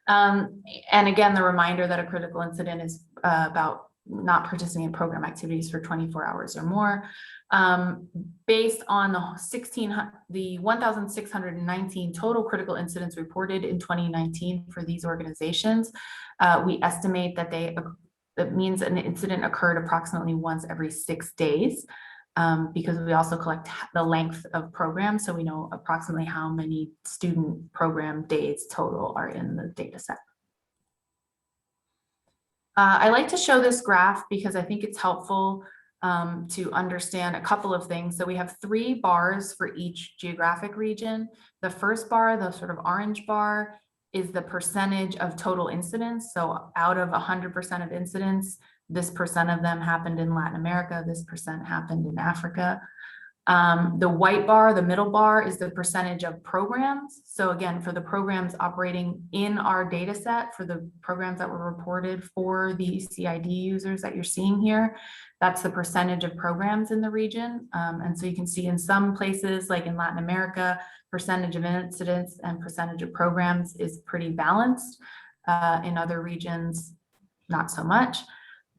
And again, the reminder that a critical incident is about not participating in program activities for 24 hours or more. Based on the 1,619 total critical incidents reported in 2019 for these organizations, we estimate that that means an incident occurred approximately once every 6 days, because we also collect the length of programs, so we know approximately how many student program days total are in the data set. I like to show this graph because I think it's helpful to understand a couple of things. So we have 3 bars for each geographic region. The first bar, the sort of orange bar, is the percentage of total incidents. So out of 100% of incidents, this percent of them happened in Latin America, this percent happened in Africa. The white bar, the middle bar, is the percentage of programs. So again, for the programs operating in our data set, for the programs that were reported for the CID users that you're seeing here, that's the percentage of programs in the region. And so you can see in some places, like in Latin America, percentage of incidents and percentage of programs is pretty balanced. In other regions, not so much.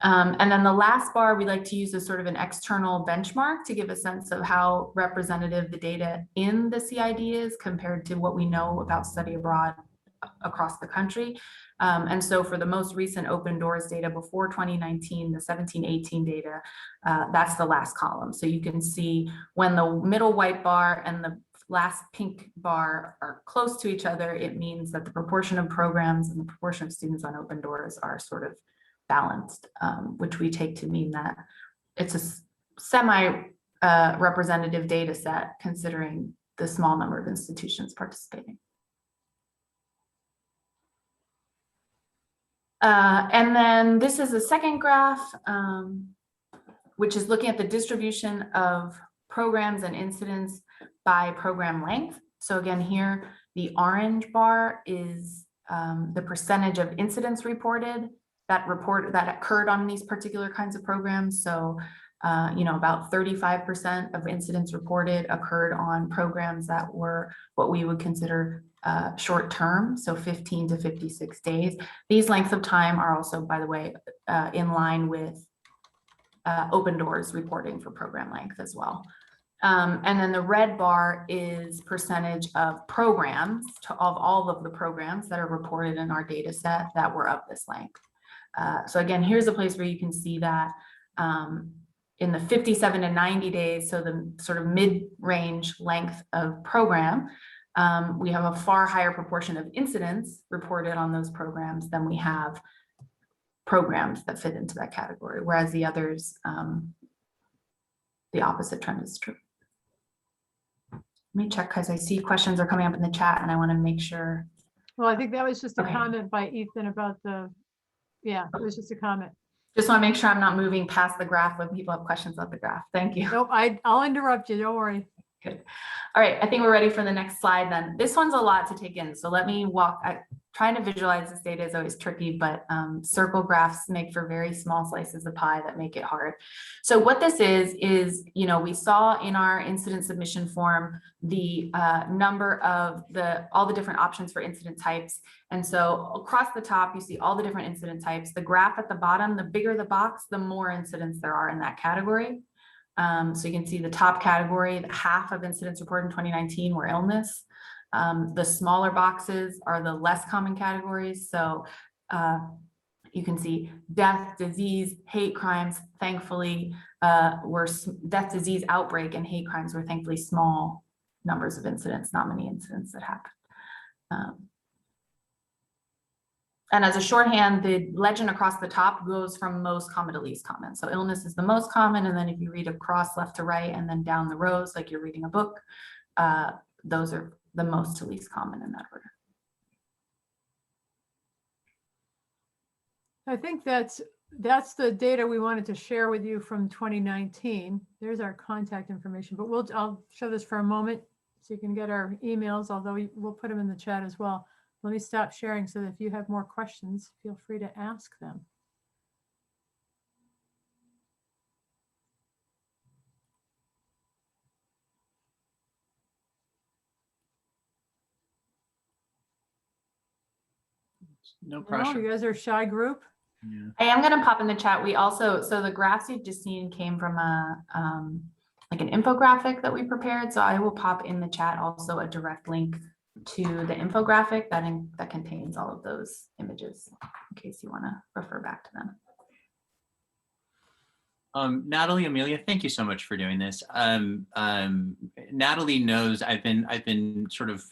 And then the last bar, we like to use as sort of an external benchmark to give a sense of how representative the data in the CID is compared to what we know about study abroad across the country. And so for the most recent Open Doors data before 2019, the 17-18 data, that's the last column. So you can see when the middle white bar and the last pink bar are close to each other, it means that the proportion of programs and the proportion of students on Open Doors are sort of balanced, which we take to mean that it's representative data set considering the small number of institutions participating. And then this is the second graph, which is looking at the distribution of programs and incidents by program length. So again, here, the orange bar is the percentage of incidents reported that occurred on these particular kinds of programs. So, about 35% of incidents reported occurred on programs that were what we would consider short term, so 15 to 56 days. These lengths of time are also, by the way, in line with Open Doors reporting for program length as well. And then the red bar is percentage of programs of all of the programs that are reported in our data set that were of this length. So again, here's a place where you can see that in the 57 to 90 days, so the sort of mid-range length of program, we have a far higher proportion of incidents reported on those programs than we have programs that fit into that category, whereas the others, the opposite trend is true. Let me check because I see questions are coming up in the chat and I want to make sure. Well, I think that was just a Okay. comment by Ethan about yeah, it was just a comment. Just want to make sure I'm not moving past the graph when people have questions about the graph. Thank you. Nope, I'll interrupt you, don't worry. Good. All right, I think we're ready for the next slide then. This one's a lot to take in, so let me walk. Trying to visualize this data is always tricky, but circle graphs make for very small slices of pie that make it hard. So what this is, we saw in our incident submission form the number of all the different options for incident types. And so across the top, you see all the different incident types. The graph at the bottom, the bigger the box, the more incidents there are in that category. So you can see the top category, half of incidents reported in 2019 were illness. The smaller boxes are the less common categories. So you can see death, disease, hate crimes, thankfully, death, disease, outbreak, and hate crimes were thankfully small numbers of incidents, not many incidents that happened. And as a shorthand, the legend across the top goes from most common to least common. So illness is the most common. And then if you read across left to right and then down the rows, like you're reading a book, those are the most to least common in that order. I think that's the data we wanted to share with you from 2019. There's our contact information, but I'll show this for a moment so you can get our emails, although we'll put them in the chat as well. Let me stop sharing so that if you have more questions, feel free to ask them. No pressure. No, you guys are a shy group. Yeah. I am going to pop in the chat. We also, so the graphs you've just seen came from like an infographic that we prepared. So I will pop in the chat also a direct link to the infographic that contains all of those images in case you want to refer back to them. Natalie, Amelia, thank you so much for doing this. Natalie knows I've been sort of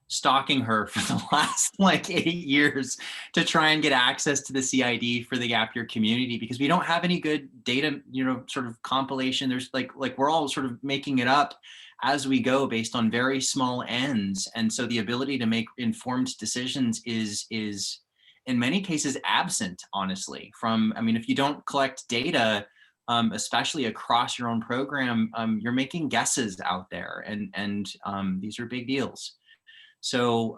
stalking her for the last like 8 years to try and get access to the CID for the gap year community, because we don't have any good data, sort of compilation. There's like we're all sort of making it up as we go based on very small ends. And so the ability to make informed decisions is in many cases absent, honestly, if you don't collect data, especially across your own program, you're making guesses out there, and these are big deals. So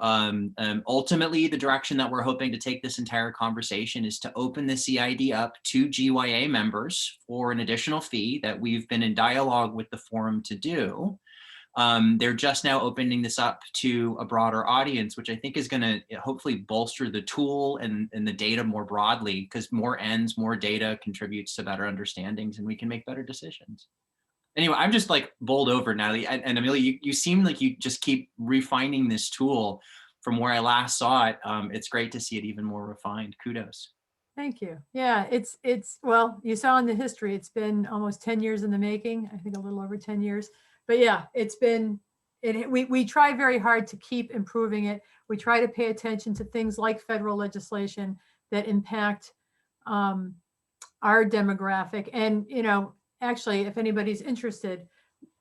ultimately, the direction that we're hoping to take this entire conversation is to open the CID up to GYA members for an additional fee that we've been in dialogue with the forum to do. They're just now opening this up to a broader audience, which I think is going to hopefully bolster the tool and the data more broadly, because more ends, more data contributes to better understandings, and we can make better decisions. Anyway, I'm just like bowled over, Natalie. And Amelia, you seem like you just keep refining this tool from where I last saw it. It's great to see it even more refined. Kudos. Thank you. Yeah, it's well, you saw in the history, it's been almost 10 years in the making, I think a little over 10 years. But yeah, we try very hard to keep improving it. We try to pay attention to things like federal legislation that impact our demographic. And, actually, if anybody's interested,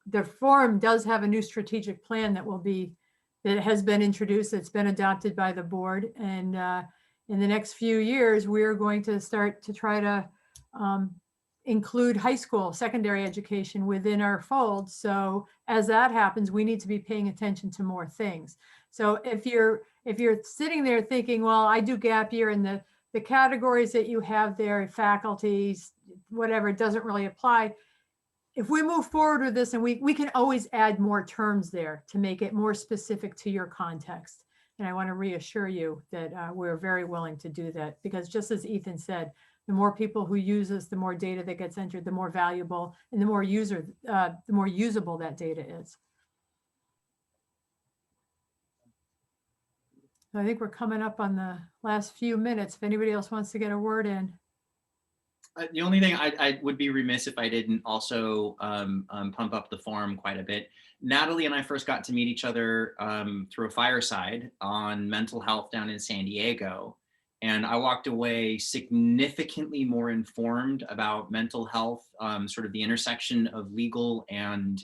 the forum does have a new strategic plan that has been introduced. It's been adopted by the board. And in the next few years, we're going to start to try to include high school, secondary education within our fold. So as that happens, we need to be paying attention to more things. So if you're sitting there thinking, well, I do gap year, and the categories that you have there, faculties, whatever, it doesn't really apply. If we move forward with this, and we can always add more terms there to make it more specific to your context. And I want to reassure you that we're very willing to do that, because just as Ethan said, the more people who use us, the more data that gets entered, the more valuable and the more usable that data is. So I think we're coming up on the last few minutes. If anybody else wants to get a word in. The only thing I would be remiss if I didn't also pump up the forum quite a bit. Natalie and I first got to meet each other through a fireside on mental health down in San Diego. And I walked away significantly more informed about mental health, sort of the intersection of legal and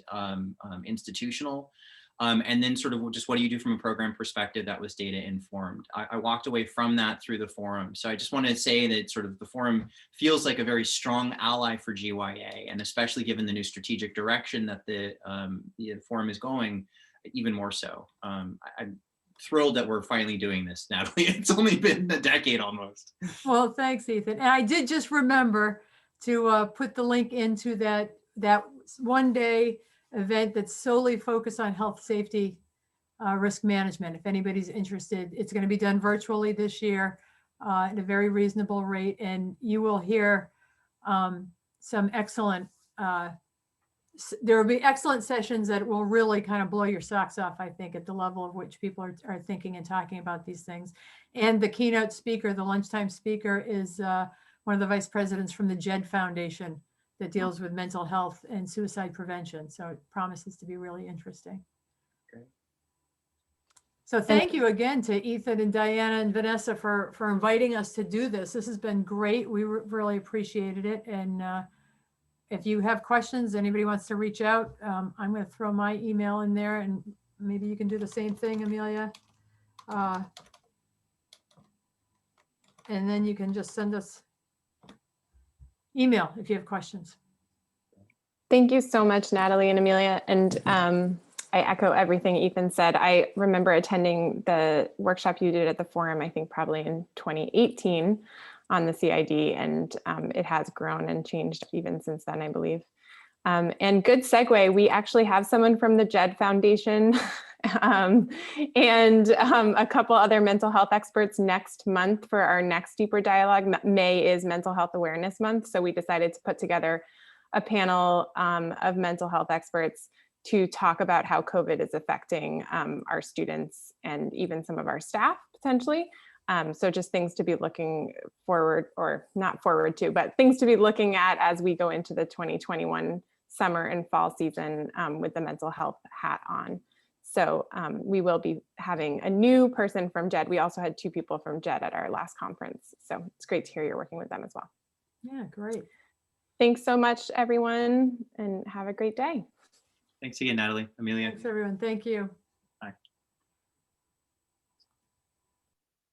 institutional. And then sort of just what do you do from a program perspective that was data informed. I walked away from that through the forum. So I just want to say that sort of the forum feels like a very strong ally for GYA, and especially given the new strategic direction that the forum is going, even more so. I'm thrilled that we're finally doing this, Natalie. It's only been a decade almost. Well, thanks, Ethan. And I did just remember to put the link into that one-day event that's solely focused on health, safety, risk management. If anybody's interested, it's going to be done virtually this year at a very reasonable rate. And you will hear some excellent, there will be excellent sessions that will really kind of blow your socks off, I think, at the level of which people are thinking and talking about these things. And the keynote speaker, the lunchtime speaker, is one of the vice presidents from the GED Foundation that deals with mental health and suicide prevention. So it promises to be really interesting. Great. So thank you again to Ethan and Diana and Vanessa for inviting us to do this. This has been great. We really appreciated it. And if you have questions, anybody wants to reach out, I'm going to throw my email in there, and maybe you can do the same thing, Amelia. And then you can just send us email if you have questions. Thank you so much, Natalie and Amelia. And I echo everything Ethan said. I remember attending the workshop you did at the forum, I think probably in 2018 on the CID, and it has grown and changed even since then, I believe. And good segue, we actually have someone from the GED Foundation and a couple other mental health experts next month for our next deeper dialogue. May is Mental Health Awareness Month, so we decided to put together a panel of mental health experts to talk about how COVID is affecting our students and even some of our staff potentially. So just things to be looking forward, or not forward to, but things to be looking at as we go into the 2021 summer and fall season with the mental health hat on. So we will be having a new person from GED. We also had 2 people from GED at our last conference. So it's great to hear you're working with them as well. Yeah, great. Thanks so much, everyone, and have a great day. Thanks again, Natalie, Amelia. Thanks, everyone. Thank you.